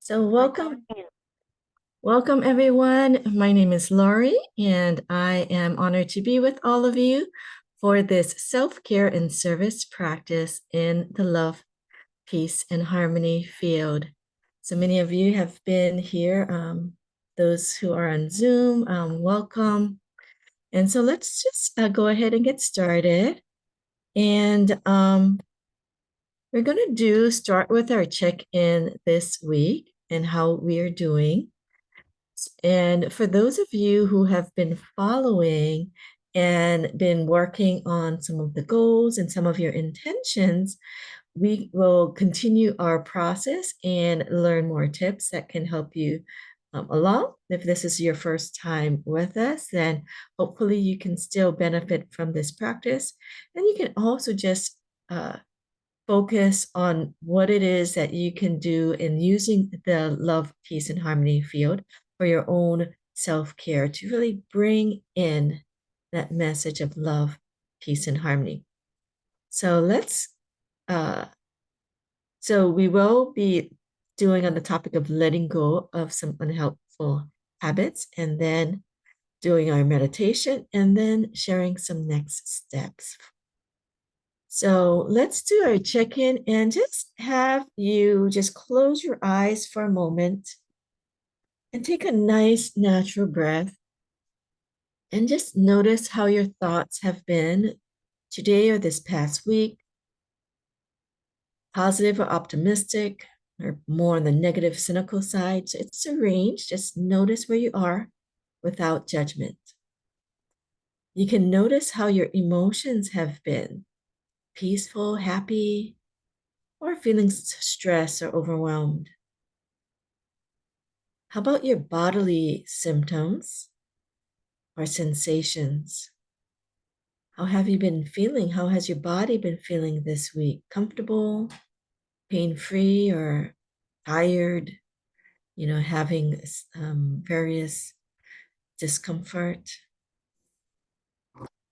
So welcome everyone. My name is Laurie, and I am honored to be with all of you for this self-care and service practice in the love, peace, and harmony field. So many of you have been here. Those who are on Zoom, welcome. And so let's just go ahead and get started. And we're going to start with our check-in this week and how we are doing. And for those of you who have been following and been working on some of the goals and some of your intentions, we will continue our process and learn more tips that can help you along. If this is your first time with us, then hopefully you can still benefit from this practice. And you can also just focus on what it is that you can do in using the love, peace, and harmony field for your own self-care to really bring in that message of love, peace, and harmony. So we will be doing on the topic of letting go of some unhelpful habits, and then doing our meditation, and then sharing some next steps. So let's do our check-in and just have you just close your eyes for a moment and take a nice natural breath and just notice how your thoughts have been today or this past week, positive or optimistic, or more on the negative, cynical side. So it's a range. Just notice where you are without judgment. You can notice how your emotions have been, peaceful, happy, or feeling stressed or overwhelmed. How about your bodily symptoms or sensations? How have you been feeling? How has your body been feeling this week? Comfortable, pain-free, or tired? Having various discomfort.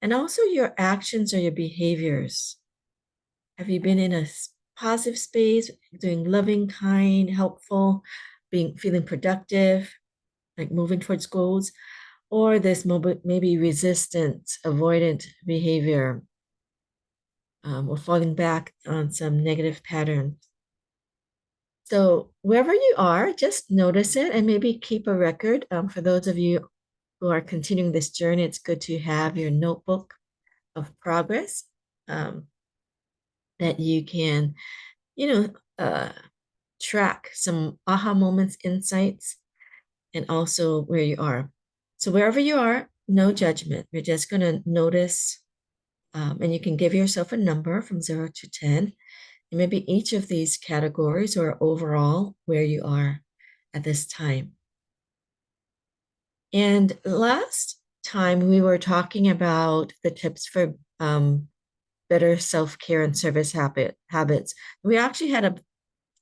And also your actions or your behaviors. Have you been in a positive space, doing loving, kind, helpful, feeling productive, like moving towards goals? Or this maybe resistant, avoidant behavior, or falling back on some negative patterns. So wherever you are, just notice it and maybe keep a record. For those of you who are continuing this journey, it's good to have your notebook of progress that you can, track some aha moments, insights, and also where you are. So wherever you are, no judgment. You're just going to notice, and you can give yourself a number from 0 to 10. And maybe each of these categories or overall where you are at this time. And last time we were talking about the tips for better self-care and service habits. We actually had a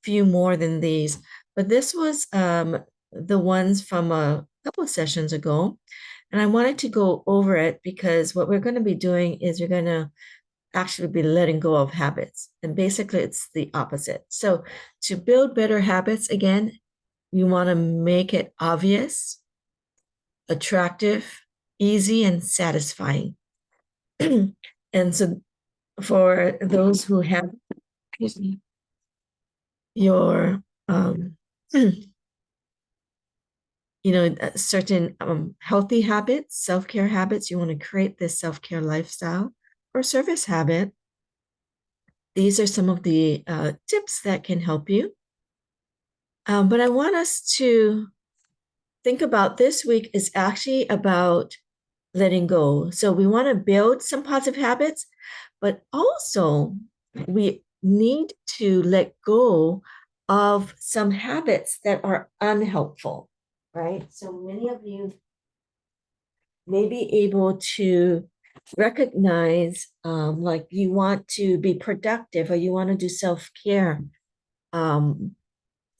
few more than these, but this was the ones from a couple of sessions ago. And I wanted to go over it because what we're going to be doing is we're going to actually be letting go of habits. And basically it's the opposite. So to build better habits, again, you want to make it obvious, attractive, easy, and satisfying. And so for those who have, excuse me, your certain healthy habits, self-care habits, you want to create this self-care lifestyle or service habit. These are some of the tips that can help you. But I want us to think about this week is actually about letting go. So we want to build some positive habits, but also we need to let go of some habits that are unhelpful, right? So many of you may be able to recognize like you want to be productive or you want to do self-care. But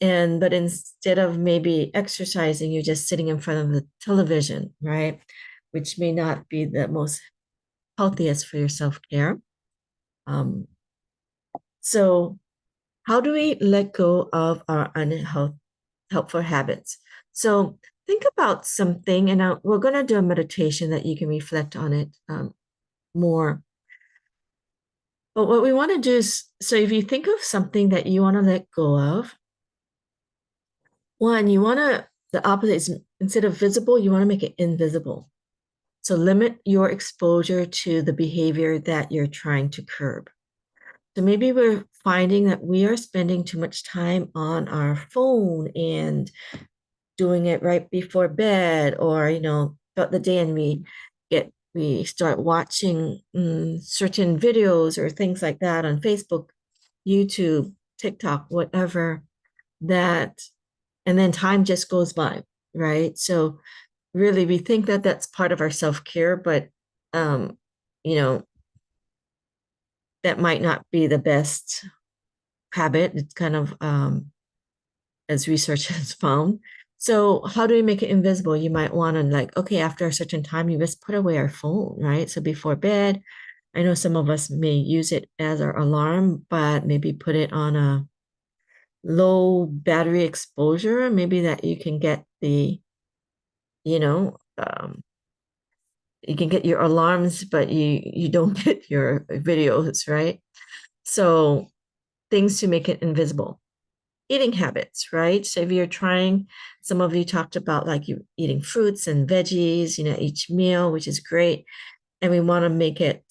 instead of maybe exercising, you're just sitting in front of the television, right? Which may not be the most healthiest for your self-care. So how do we let go of our helpful habits. So think about something, and we're going to do a meditation that you can reflect on it more. But what we want to do is, so if you think of something that you want to let go of, one, the opposite is instead of visible, you want to make it invisible. So limit your exposure to the behavior that you're trying to curb. So maybe we're finding that we are spending too much time on our phone and doing it right before bed, or throughout the day, and we start watching certain videos or things like that on Facebook, YouTube, TikTok, whatever, that, and then time just goes by, right? So really, we think that that's part of our self-care, but um, you know, that might not be the best habit. It's kind of as research has found. So how do we make it invisible? You might want to, like, okay, after a certain time, you just put away our phone, right? So before bed, I know some of us may use it as our alarm, but maybe put it on a low battery exposure, maybe that you can get you know, um, you can get your alarms, but you don't get your videos, right? So things to make it invisible. Eating habits, right? So if you're trying, some of you talked about like you eating fruits and veggies, each meal, which is great. And we want to make it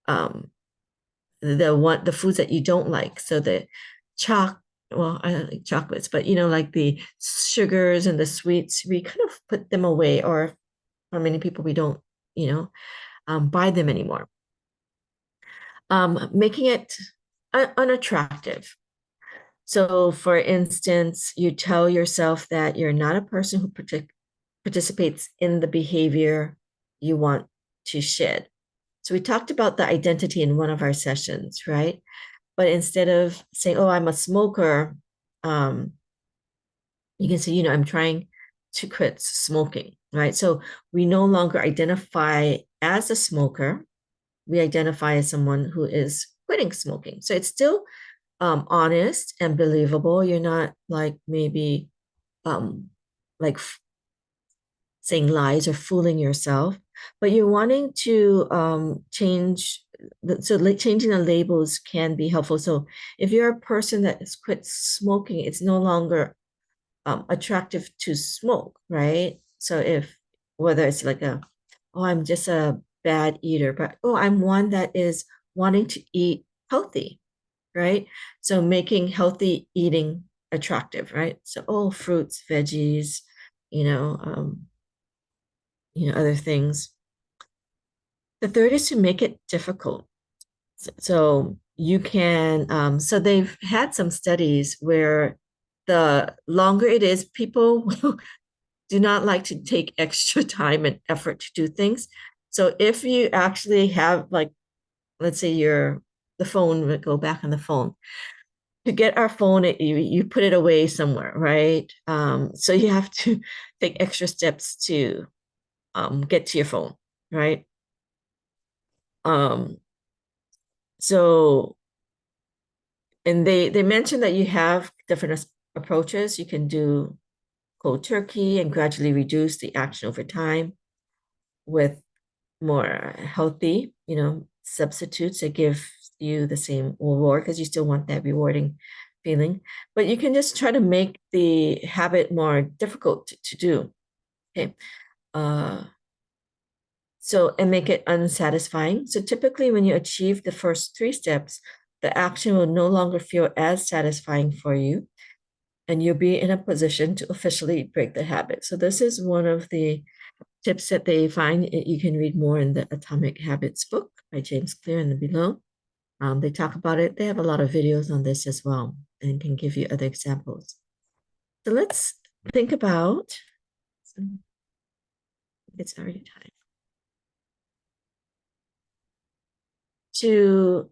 um the foods that you don't like. So the well, I don't like chocolates, but like the sugars and the sweets, we kind of put them away, or for many people, we don't, you know, buy them anymore. Making it unattractive. So, for instance, you tell yourself that you're not a person who participates in the behavior you want to shed. So, we talked about the identity in one of our sessions, right? But instead of saying, "Oh, I'm a smoker," um, you can say, "I'm trying to quit smoking," right? So, we no longer identify as a smoker. We identify as someone who is quitting smoking. So, it's still honest and believable. You're not like maybe um, like saying lies or fooling yourself, but you're wanting to change. Changing the labels can be helpful. So if you're a person that has quit smoking, it's no longer attractive to smoke, right? So if whether it's like oh, I'm just a bad eater, but oh, I'm one that is wanting to eat healthy, right? So making healthy eating attractive, right? So, oh, fruits, veggies, you know, um, other things. The third is to make it difficult. So you can, so they've had some studies where the longer it is, people do not like to take extra time and effort to do things. So if you actually have, like, let's say the phone, would go back on the phone, to get our phone, you put it away somewhere, right? So you have to take extra steps to get to your phone, right? Um, so, and they mentioned that you have different approaches. You can do cold turkey and gradually reduce the action over time with more healthy, substitutes that give you the same reward, because you still want that rewarding feeling. But you can just try to make the habit more difficult to do. Okay. Uh, and make it unsatisfying. So typically when you achieve the first three steps, the action will no longer feel as satisfying for you, and you'll be in a position to officially break the habit. So this is one of the tips that they find. You can read more in the Atomic Habits book by James Clear in the below. They talk about it. They have a lot of videos on this as well and can give you other examples. So let's think about, it's already time, to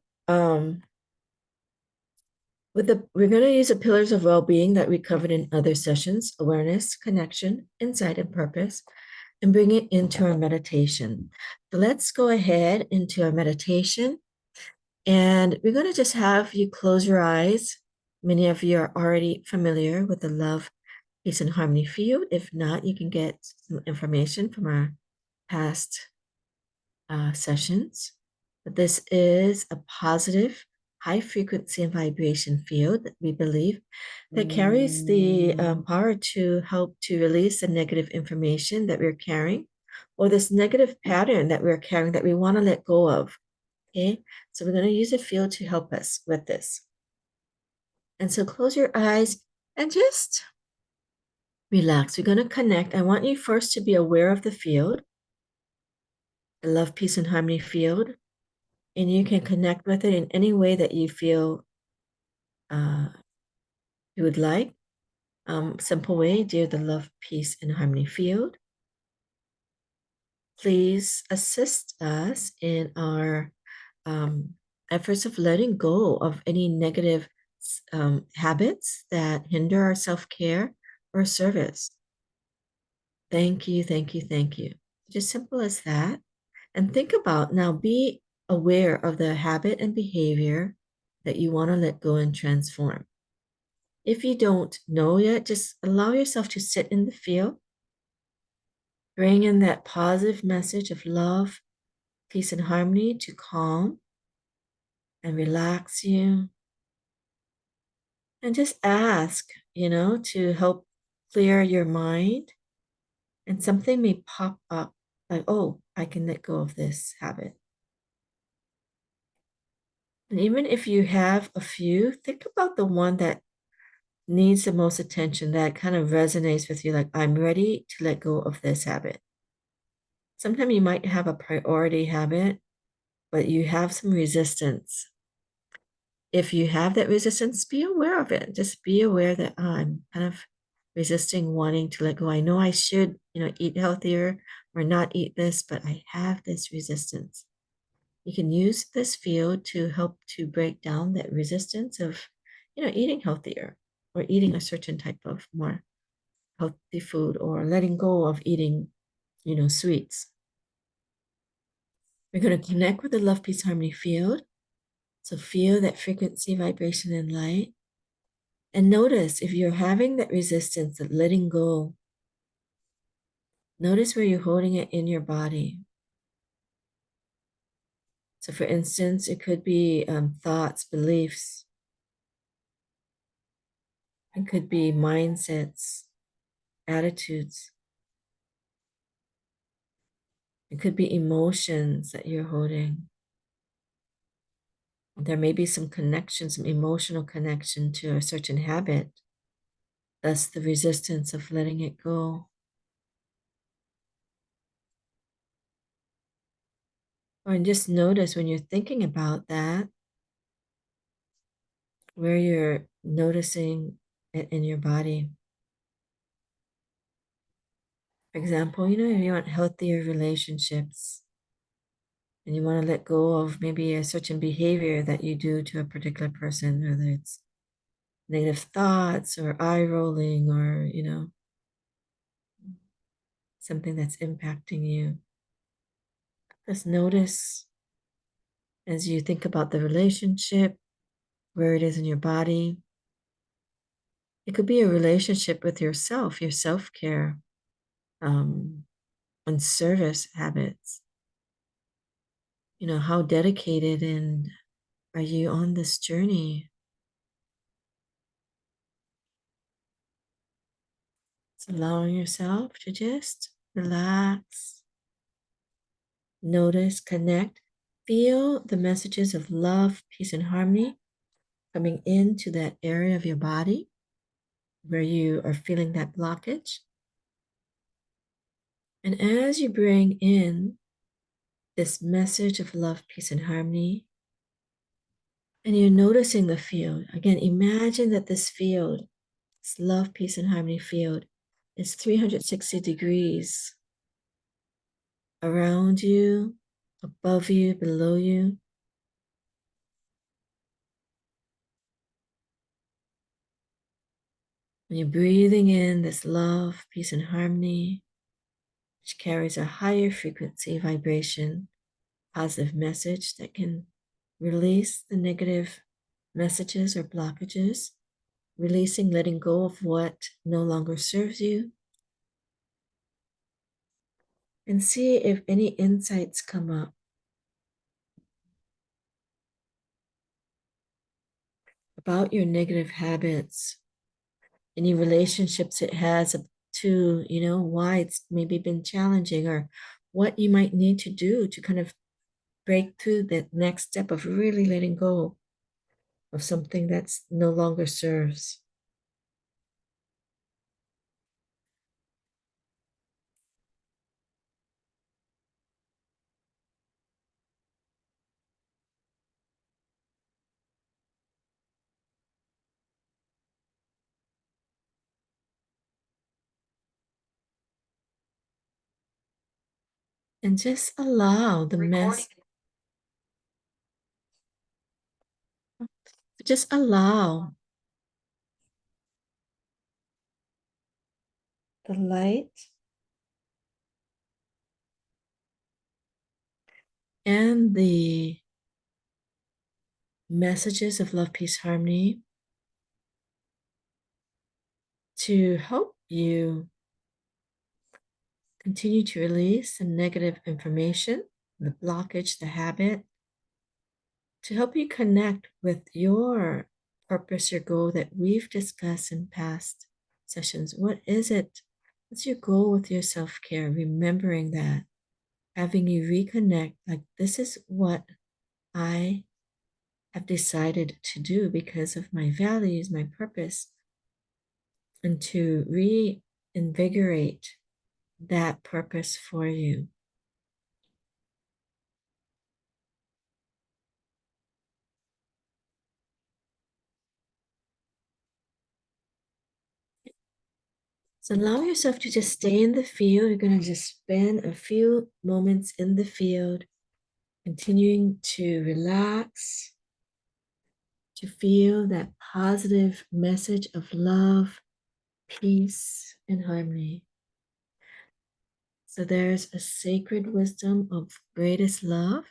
we're going to use the pillars of well-being that we covered in other sessions: awareness, connection, insight, and purpose, and bring it into our meditation. So let's go ahead into our meditation, and we're going to just have you close your eyes Many of you are already familiar with the love, peace, and harmony field. If not, you can get some information from our past sessions. But this is a positive, high frequency and vibration field that we believe that carries the power to help to release the negative information that we're carrying, or this negative pattern that we're carrying that we want to let go of. Okay, so we're going to use a field to help us with this. And so close your eyes and just relax. We're going to connect. I want you first to be aware of the field, the love, peace, and harmony field. And you can connect with it in any way that you feel you would like. Simple way, dear the love, peace, and harmony field. Please assist us in our efforts of letting go of any negative habits that hinder our self-care or service. Thank you, thank you, thank you. Just simple as that. And think about now, be aware of the habit and behavior that you want to let go and transform. If you don't know yet, just allow yourself to sit in the field. Bring in that positive message of love, peace, and harmony to calm and relax you. And just ask, to help clear your mind. And something may pop up like, oh, I can let go of this habit. And even if you have a few, think about the one that needs the most attention, that kind of resonates with you, like, I'm ready to let go of this habit. Sometimes you might have a priority habit, but you have some resistance. If you have that resistance, be aware of it. Just be aware that I'm kind of resisting wanting to let go. I know I should, eat healthier or not eat this, but I have this resistance. You can use this field to help to break down that resistance of, eating healthier or eating a certain type of more healthy food, or letting go of eating, sweets. We're going to connect with the love, peace, harmony field. So feel that frequency, vibration, and light. And notice if you're having that resistance of letting go, notice where you're holding it in your body. So for instance, it could be thoughts, beliefs. It could be mindsets, attitudes. It could be emotions that you're holding. There may be some connection, some emotional connection to a certain habit. Thus the resistance of letting it go. Or just notice when you're thinking about that, where you're noticing it in your body. For example, if you want healthier relationships and you want to let go of maybe a certain behavior that you do to a particular person, whether it's negative thoughts or eye rolling or, something that's impacting you. Just notice as you think about the relationship, where it is in your body. It could be a relationship with yourself, your self-care, and service habits. How dedicated and are you on this journey? It's allowing yourself to just relax, notice, connect, feel the messages of love, peace, and harmony coming into that area of your body where you are feeling that blockage. And as you bring in this message of love, peace, and harmony, and you're noticing the field, again, imagine that this field, this love, peace, and harmony field, is 360 degrees around you, above you, below you. And you're breathing in this love, peace, and harmony, which carries a higher frequency vibration, positive message that can release the negative messages or blockages releasing, letting go of what no longer serves you. And see if any insights come up about your negative habits, any relationships it has to, why it's maybe been challenging, or what you might need to do to kind of break through that next step of really letting go of something that's no longer serves. And just allow the mess, just allow the light and the messages of love, peace, harmony to help you continue to release the negative information, the blockage, the habit, to help you connect with your purpose, your goal that we've discussed in past sessions. What is it? What's your goal with your self care? Remembering that, having you reconnect, like, this is what I have decided to do because of my values, my purpose, and to reinvigorate that purpose for you. So allow yourself to just stay in the field. You're going to just spend a few moments in the field, continuing to relax, to feel that positive message of love, peace, and harmony. So there's a sacred wisdom of greatest love,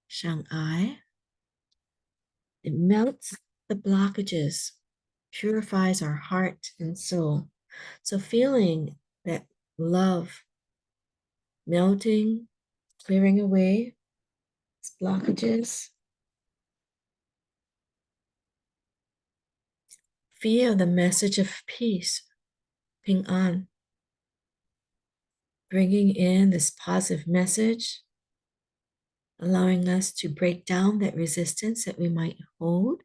Shang-ai. It melts the blockages, purifies our heart and soul. So feeling that love melting, clearing away blockages. Feel the message of peace ping on, bringing in this positive message, allowing us to break down that resistance that we might hold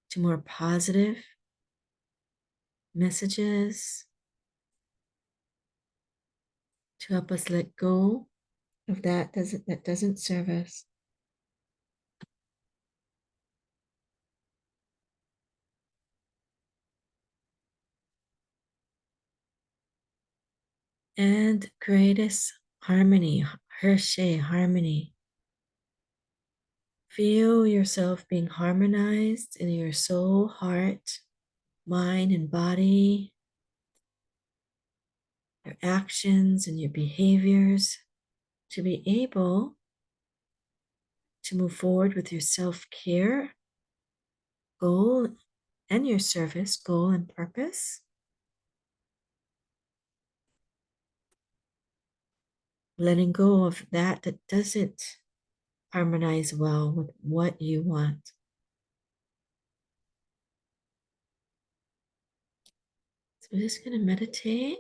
to more positive messages, to help us let go of that doesn't serve us. And greatest harmony, Hershey harmony. Feel yourself being harmonized in your soul, heart, mind, and body, your actions and your behaviors, to be able to move forward with your self-care goal and your service goal and purpose. Letting go of that doesn't harmonize well with what you want. So we're just going to meditate.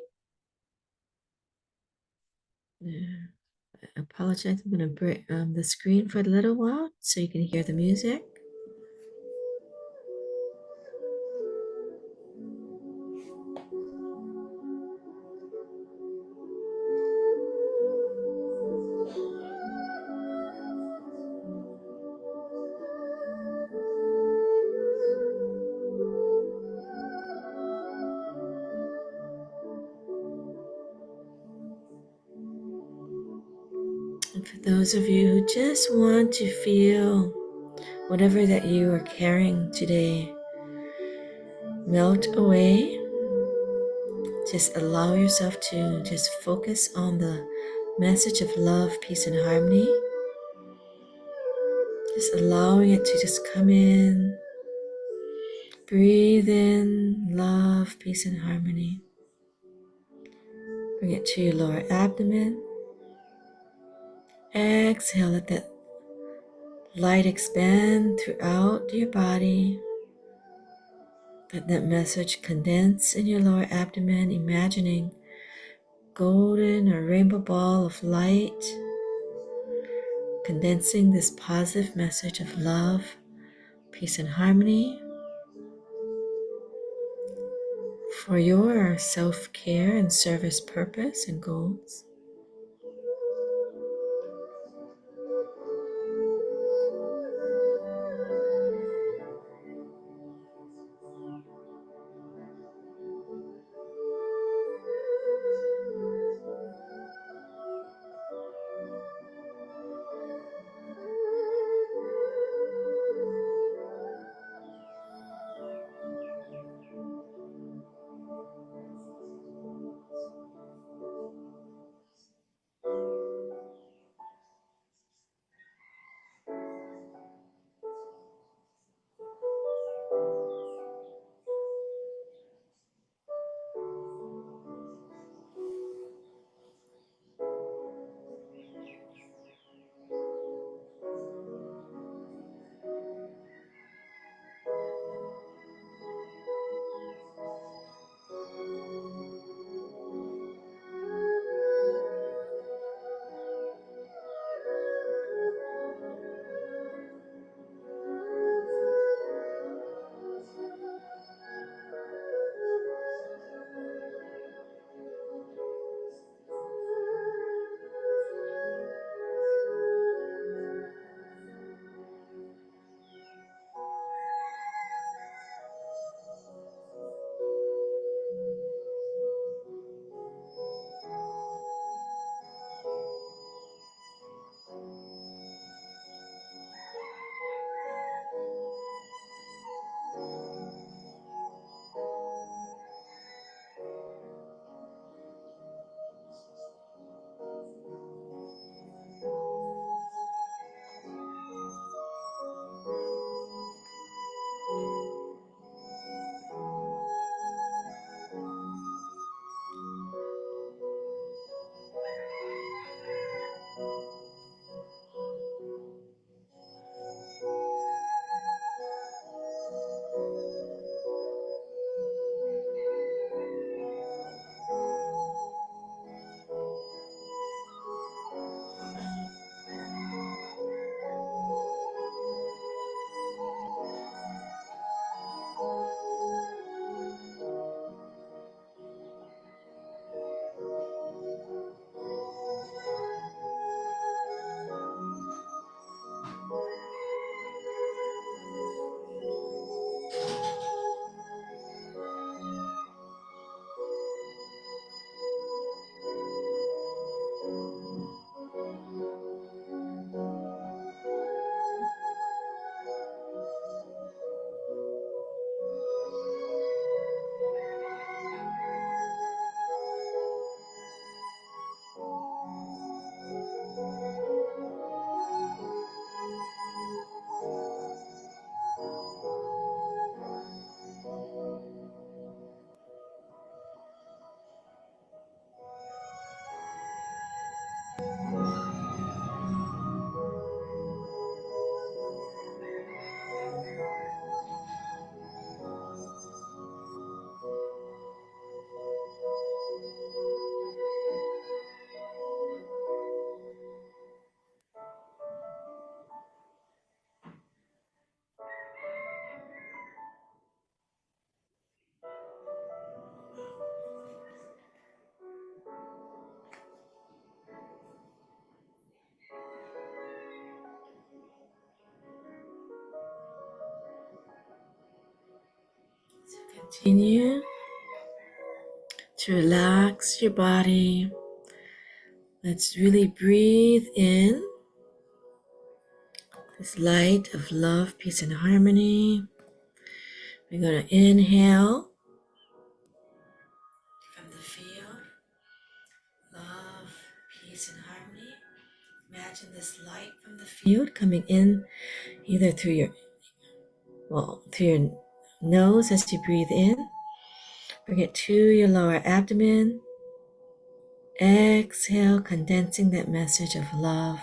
I apologize. I'm going to break the screen for a little while so you can hear the music. And for those of you who just want to feel whatever that you are carrying today melt away, just allow yourself to just focus on the message of love, peace, and harmony. Just allowing it to just come in Breathe in love, peace, and harmony. Bring it to your lower abdomen. Exhale, let that light expand throughout your body. Let that message condense in your lower abdomen, imagining golden or rainbow ball of light, condensing this positive message of love, peace, and harmony for your self-care and service purpose and goals. Continue to relax your body. Let's really breathe in this light of love, peace, and harmony. We're going to inhale from the field, love, peace, and harmony. Imagine this light from the field coming in either through your nose as you breathe in. Bring it to your lower abdomen. Exhale, condensing that message of love,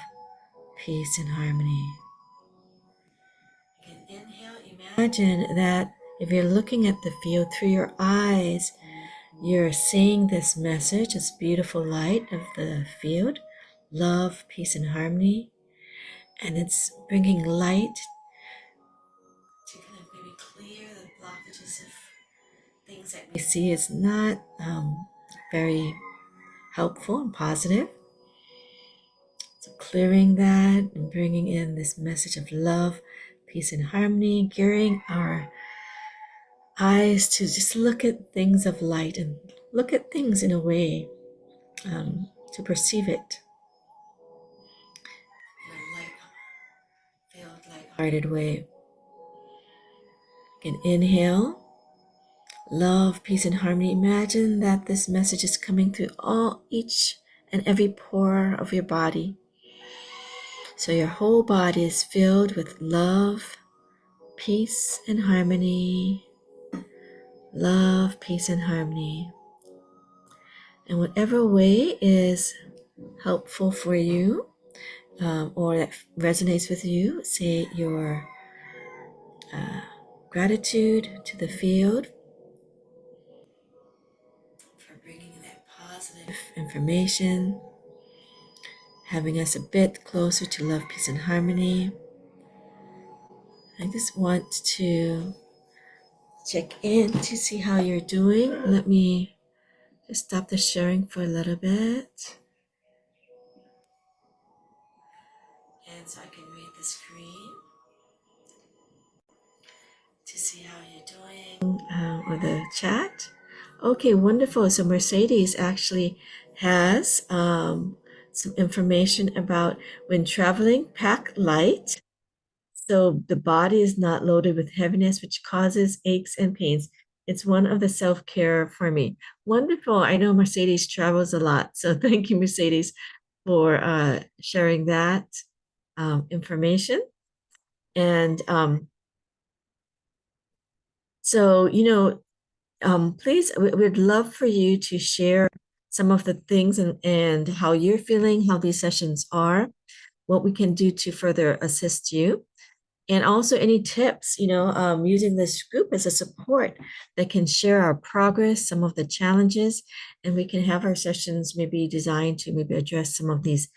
peace, and harmony. And inhale, imagine that if you're looking at the field through your eyes, you're seeing this message, this beautiful light of the field, love, peace, and harmony. And it's bringing light to kind of maybe clear the blockages of things that we see is not very helpful and positive. So clearing that and bringing in this message of love, peace, and harmony, gearing our eyes to just look at things of light and look at things in a way to perceive it in a light-filled, light-hearted way. You can inhale, love, peace, and harmony. Imagine that this message is coming through each and every pore of your body. So your whole body is filled with love, peace, and harmony. Love, peace, and harmony. And whatever way is helpful for you or that resonates with you, say your gratitude to the field for bringing that positive information, having us a bit closer to love, peace, and harmony. I just want to check in to see how you're doing. Let me just stop the sharing for a little bit. And so I can read the screen to see how you're doing or the chat. Okay, wonderful. So Mercedes actually has some information about when traveling, pack light. So the body is not loaded with heaviness, which causes aches and pains. It's one of the self-care for me. Wonderful. I know Mercedes travels a lot. So thank you, Mercedes, for sharing that information. And so, please, we'd love for you to share some of the things and how you're feeling, how these sessions are, what we can do to further assist you. And also any tips, using this group as a support that can share our progress, some of the challenges, and we can have our sessions maybe designed to maybe address some of these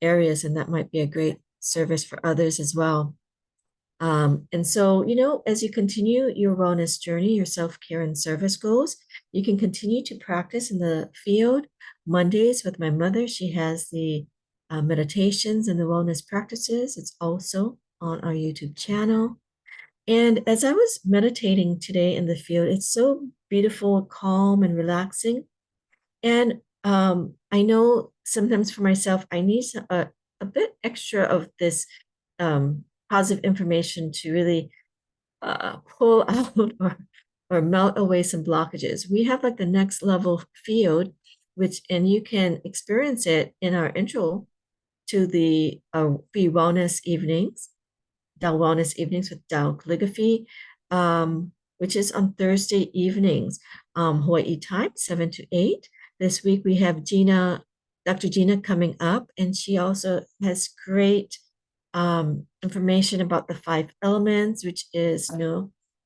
areas, and that might be a great service for others as well. And so, as you continue your wellness journey, your self-care and service goals, you can continue to practice in the field. Mondays with my mother, she has the meditations and the wellness practices. It's also on our YouTube channel. And as I was meditating today in the field, it's so beautiful, calm, and relaxing. And I know sometimes for myself, I need a bit extra of this positive information to really pull out or melt away some blockages. We have like the next level field, and you can experience it in our intro to the free wellness evenings, Tao Wellness Evenings with Tao Calligraphy, which is on Thursday evenings, Hawaii time, 7 to 8. This week we have Dr. Gina coming up, and she also has great information about the 5 elements, which is,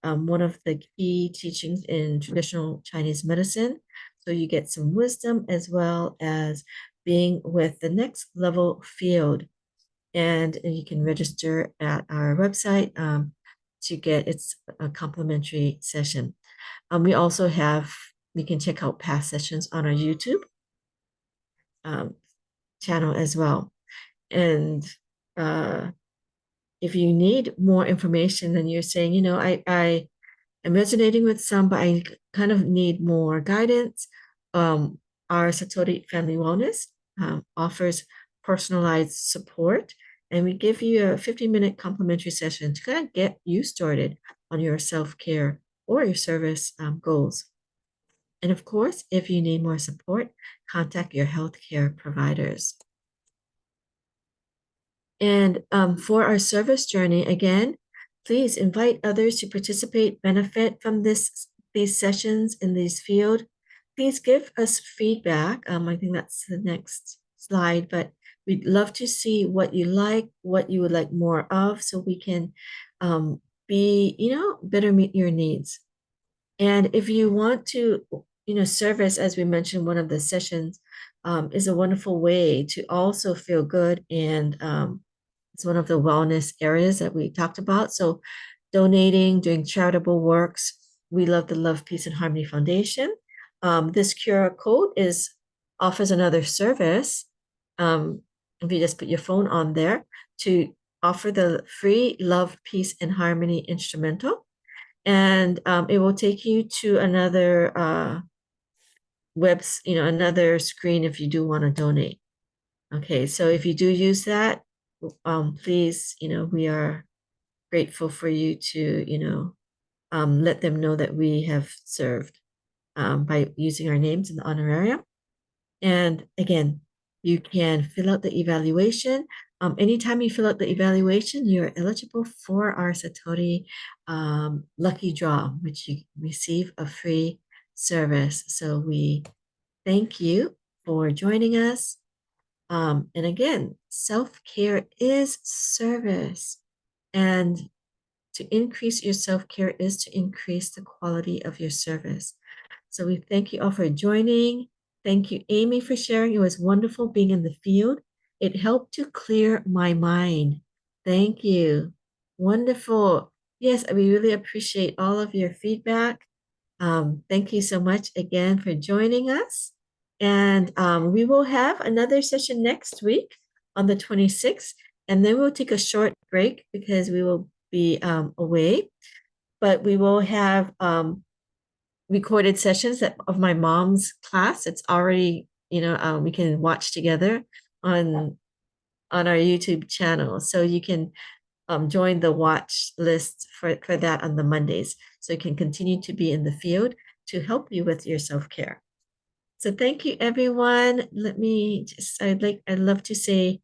one of the key teachings in traditional Chinese medicine. So you get some wisdom as well as being with the next level field. And you can register at our website to get a complimentary session. We also you can check out past sessions on our YouTube channel as well. And if you need more information and you're saying, I am resonating with some, but I kind of need more guidance, our Satori Family Wellness offers personalized support, and we give you a 15-minute complimentary session to kind of get you started on your self-care or your service goals. And of course, if you need more support, contact your healthcare providers. And for our service journey, again, Please invite others to participate, benefit from these sessions in this field. Please give us feedback. I think that's the next slide, but we'd love to see what you like, what you would like more of, so we can better meet your needs. And if you want to, service, as we mentioned, one of the sessions is a wonderful way to also feel good. And it's one of the wellness areas that we talked about. So donating, doing charitable works. We love the Love, Peace, and Harmony Foundation. This QR code offers another service. If you just put your phone on there to offer the free Love, Peace, and Harmony instrumental. And it will take you to another another screen if you do want to donate. Okay, so if you do use that, please, we are grateful for you to, let them know that we have served by using our names in the honorarium. And again, you can fill out the evaluation. Anytime you fill out the evaluation, you're eligible for our Satori lucky draw, which you receive a free service. So we thank you for joining us. And again, self-care is service. And to increase your self-care is to increase the quality of your service. So we thank you all for joining. Thank you, Amy, for sharing. It was wonderful being in the field. It helped to clear my mind. Thank you. Wonderful. Yes, we really appreciate all of your feedback. Thank you so much again for joining us. And we will have another session next week on the 26th. And then we'll take a short break because we will be away. But we will have recorded sessions of my mom's class. It's already, we can watch together on our YouTube channel. So you can join the watch list for that on the Mondays. So you can continue to be in the field to help you with your self-care. So thank you, everyone. I'd love to say